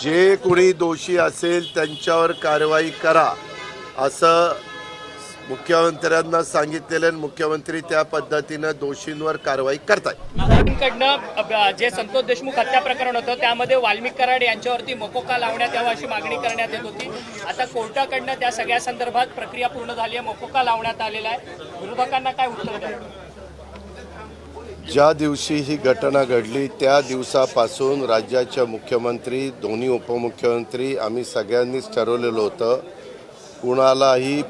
जे कोणी दोषी असेल त्यांच्यावर कारवाई करा असं मुख्यमंत्र्यांना सांगितलेलं आणि मुख्यमंत्री त्या पद्धतीनं दोषींवर कारवाई करतात। कडनं जे संतोष देशमुख हत्या प्रकरण होतं त्यामध्ये वाल्मिक कराड यांच्यावरती मकोका लावण्यात यावा अशी मागणी करण्यात येत होती। आता कोर्टाकडनं त्या सगळ्या संदर्भात प्रक्रिया पूर्ण झाली आहे, मकोका लावण्यात आलेला आहे। विरोधकांना काय उत्तर द्याल? ज्या दिवशी ही घटना घडली त्या दिवसापासून राज्याचे मुख्यमंत्री, दोन्ही उपमुख्यमंत्री आम्ही सगळ्यांनीच ठरवलेलं होतं कुणालाही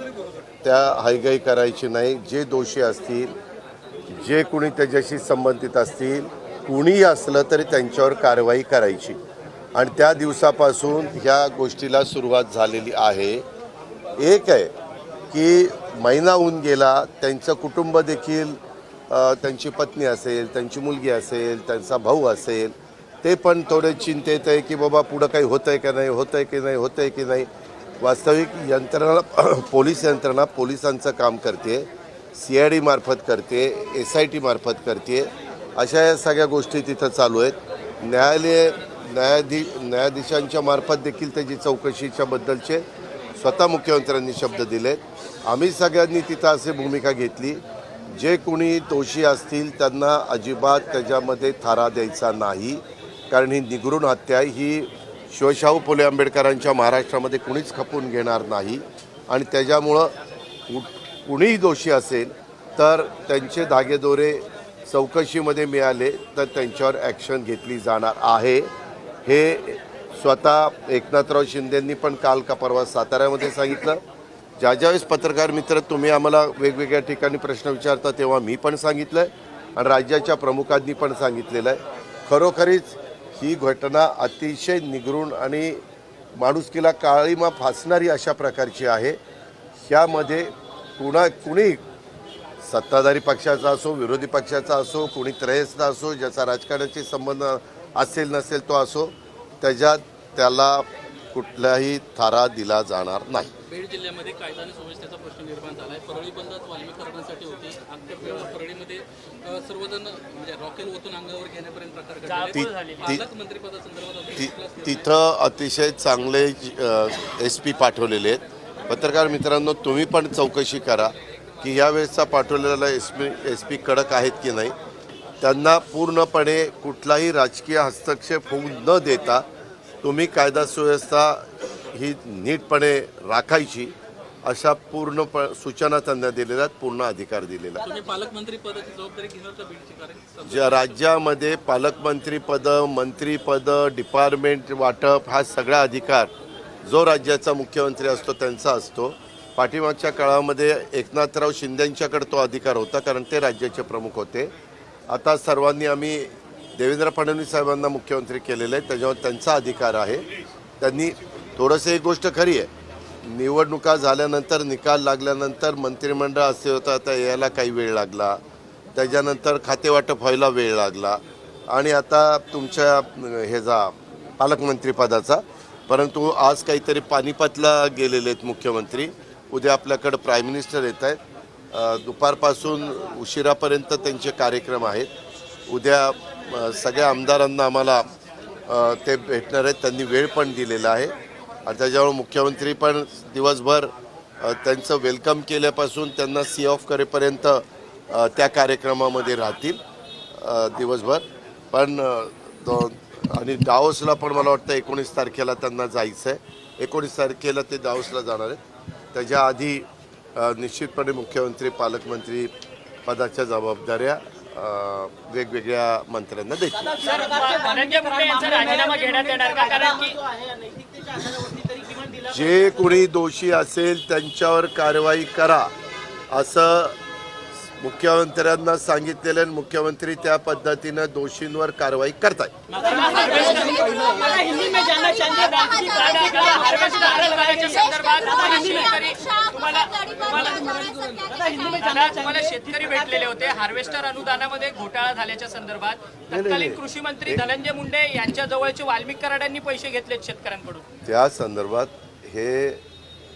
त्या हायगाई करायची नाही। जे दोषी असतील, जे कोणी त्याच्याशी संबंधित असतील, कुणीही असलं तरी त्यांच्यावर कारवाई करायची आणि त्या दिवसापासून ह्या गोष्टीला सुरुवात झालेली आहे। एक आहे की महिना होऊन गेला, त्यांचं कुटुंब देखील त्यांची पत्नी असेल, त्यांची मुलगी असेल, त्यांचा भाऊ असेल, ते पण थोडे चिंतेत आहे की बाबा पुढं काही होतं आहे का नाही, होतं आहे की नाही, होतं आहे की नाही। वास्तविक यंत्रणा पोलीस यंत्रणा पोलिसांचं काम करते, CID मार्फत करते, SIT मार्फत करते, अशा या सगळ्या गोष्टी तिथं चालू आहेत। न्यायाधीशांच्या मार्फत देखील त्याची चौकशीच्या बद्दलचे स्वतः मुख्यमंत्र्यांनी शब्द दिलेत। आम्ही सगळ्यांनी तिथं अशी भूमिका घेतली, जे कोणी दोषी असतील त्यांना अजिबात त्याच्यामध्ये थारा द्यायचा नाही, कारण ही निगरूण हत्या ही शिवशाहू फुले आंबेडकरांच्या महाराष्ट्रामध्ये कुणीच खपून घेणार नाही आणि त्याच्यामुळं कुणीही दोषी असेल तर त्यांचे धागेदोरे चौकशीमध्ये मिळाले तर त्यांच्यावर ॲक्शन घेतली जाणार आहे। हे स्वतः एकनाथराव शिंदेंनी पण काल का परवा साताऱ्यामध्ये सांगितलं। ज्यावेळेस पत्रकार मित्र तुम्ही आम्हाला वेगवेगळ्या ठिकाणी प्रश्न विचारता तेव्हा मी पण सांगितलं आहे आणि राज्याच्या प्रमुखांनी पण सांगितलेलं आहे। खरोखरीच ही घटना अतिशय निगरूण आणि माणुसकीला काळीमा फासणारी अशा प्रकारची आहे। ह्यामध्ये कुणी सत्ताधारी पक्षाचा असो, विरोधी पक्षाचा असो, कुणी त्रयस्थ असो, ज्याचा राजकारणाशी संबंध असेल नसेल तो असो, त्याला कुठलाही थारा दिला जाणार नाही। बीड जिल्ह्यामध्ये कायदा आणि सुव्यवस्थेचा प्रश्न निर्माण झाला आहे। परळी बंद वाल्मिक करण्यासाठी होती, अख्ख्या परळीमध्ये सर्वजण म्हणजे रॉकेल ओतून अंगावर घेण्यापर्यंत प्रकार घडले। पालकमंत्रीपदासंदर्भात तिथं अतिशय चांगले SP पाठवलेले आहेत। पत्रकार मित्रांनो, तुम्ही पण चौकशी करा की यावेळेसचा पाठवलेला SP कडक आहेत की नाही। त्यांना पूर्णपणे कुठलाही राजकीय हस्तक्षेप होऊ न देता तुम्ही कायदा सुव्यवस्था ही नीटपणे राखायची अशा पूर्ण सूचना त्यांना दिलेल्या आहेत, पूर्ण अधिकार दिलेला आहे। तुम्ही पालकमंत्री पदाची जबाबदारी घेणार का बीडची? कारण ज्या राज्यामध्ये पालकमंत्रीपदं, मंत्रीपदं, डिपार्टमेंट वाटप हा सगळा अधिकार जो राज्याचा मुख्यमंत्री असतो त्यांचा असतो। पाठीमागच्या काळामध्ये एकनाथराव शिंदेंच्याकडे तो अधिकार होता, कारण ते राज्याचे प्रमुख होते। आता सर्वांनी आम्ही देवेंद्र फडणवीस साहेबांना मुख्यमंत्री केलेलं आहे, त्याच्यावर त्यांचा अधिकार आहे। त्यांनी थोडंसं एक गोष्ट खरी आहे, निवडणुका झाल्यानंतर निकाल लागल्यानंतर मंत्रिमंडळ असे होतं, आता यायला काही वेळ लागला, त्याच्यानंतर खातेवाटप व्हायला वेळ लागला आणि आता तुमच्या ह्याचा पालकमंत्रीपदाचा, परंतु आज काहीतरी पानिपतला गेलेले आहेत मुख्यमंत्री, उद्या आपल्याकडं प्राईम मिनिस्टर येत आहेत, दुपारपासून उशिरापर्यंत त्यांचे कार्यक्रम आहेत। उद्या सगळ्या आमदारांना आम्हाला ते भेटणार आहेत, त्यांनी वेळ पण दिलेला आहे आणि त्याच्यामुळे मुख्यमंत्री पण दिवसभर त्यांचं वेलकम केल्यापासून त्यांना सी ऑफ करेपर्यंत त्या कार्यक्रमामध्ये राहतील दिवसभर। पण आणि दाओसला पण मला वाटतं 19 तारखेला त्यांना जायचं आहे, 19 तारखेला ते दाओसला जाणार आहेत। त्याच्या आधी निश्चितपणे मुख्यमंत्री पालकमंत्री पदाच्या जबाबदाऱ्या वेगवेगळ्या मंत्र्यांना देतील। धनंजय मुंडे यांचा राजीनामा घेण्यात येणार का? कारण की जे कोणी दोषी असेल त्यांच्यावर कारवाई करा असं मुख्यमंत्र्यांना सांगितलेलं आणि मुख्यमंत्री त्या पद्धतीनं दोषींवर कारवाई करतायत। शेतकरी भेटलेले होते, हार्वेस्टर अनुदानामध्ये घोटाळा झाल्याच्या संदर्भात तत्कालीन कृषी मंत्री धनंजय मुंडे यांच्या जवळचे वाल्मिक कराडांनी पैसे घेतलेत शेतकऱ्यांकडून, त्या संदर्भात हे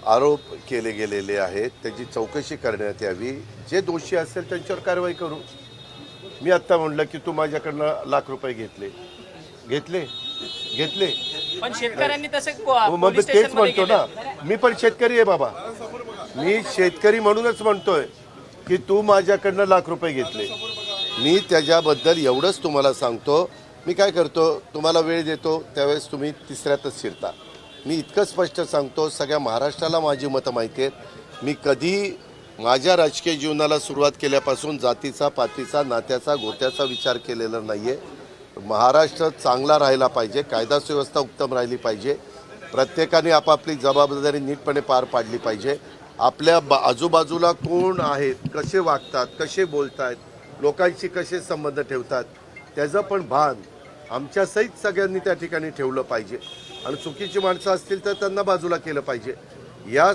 आरोप केले गेलेले आहेत, त्याची चौकशी करण्यात यावी। जे दोषी असेल त्यांच्यावर कारवाई करू। मी आत्ता म्हटलं की तू माझ्याकडनं लाख रुपये घेतले, घेतले. पण शेतकऱ्यांनी तसे मग मी पोलीस तेच स्टेशनमध्ये म्हणतो गेले. ना, मी पण शेतकरी आहे बाबा. मी शेतकरी म्हणूनच म्हणतोय की तू माझ्याकडनं ₹1,00,000 घेतले. मी त्याच्याबद्दल एवढंच तुम्हाला सांगतो. मी काय करतो, तुम्हाला वेळ देतो त्यावेळेस तुम्ही तिसऱ्यातच शिरता. मी इतकं स्पष्ट सांगतो, सगळ्या महाराष्ट्राला माझी मतं माहिती आहेत. मी कधी माझ्या राजकीय जीवनाला सुरुवात केल्यापासून जातीचा, पातीचा, नात्याचा, गोत्याचा विचार केलेला नाही आहे. महाराष्ट्र चांगला राहिला पाहिजे, कायदा सुव्यवस्था उत्तम राहिली पाहिजे, प्रत्येकाने आपापली जबाबदारी नीटपणे पार पाडली पाहिजे. आपल्या आजूबाजूला कोण आहेत, कसे वागतात, कसे बोलतात, लोकांशी कसे संबंध ठेवतात, त्याचं पण भान आमच्यासहित सगळ्यांनी त्या ठिकाणी ठेवलं पाहिजे. आणि चुकीची माणसं असतील तर त्यांना बाजूला केलं पाहिजे. या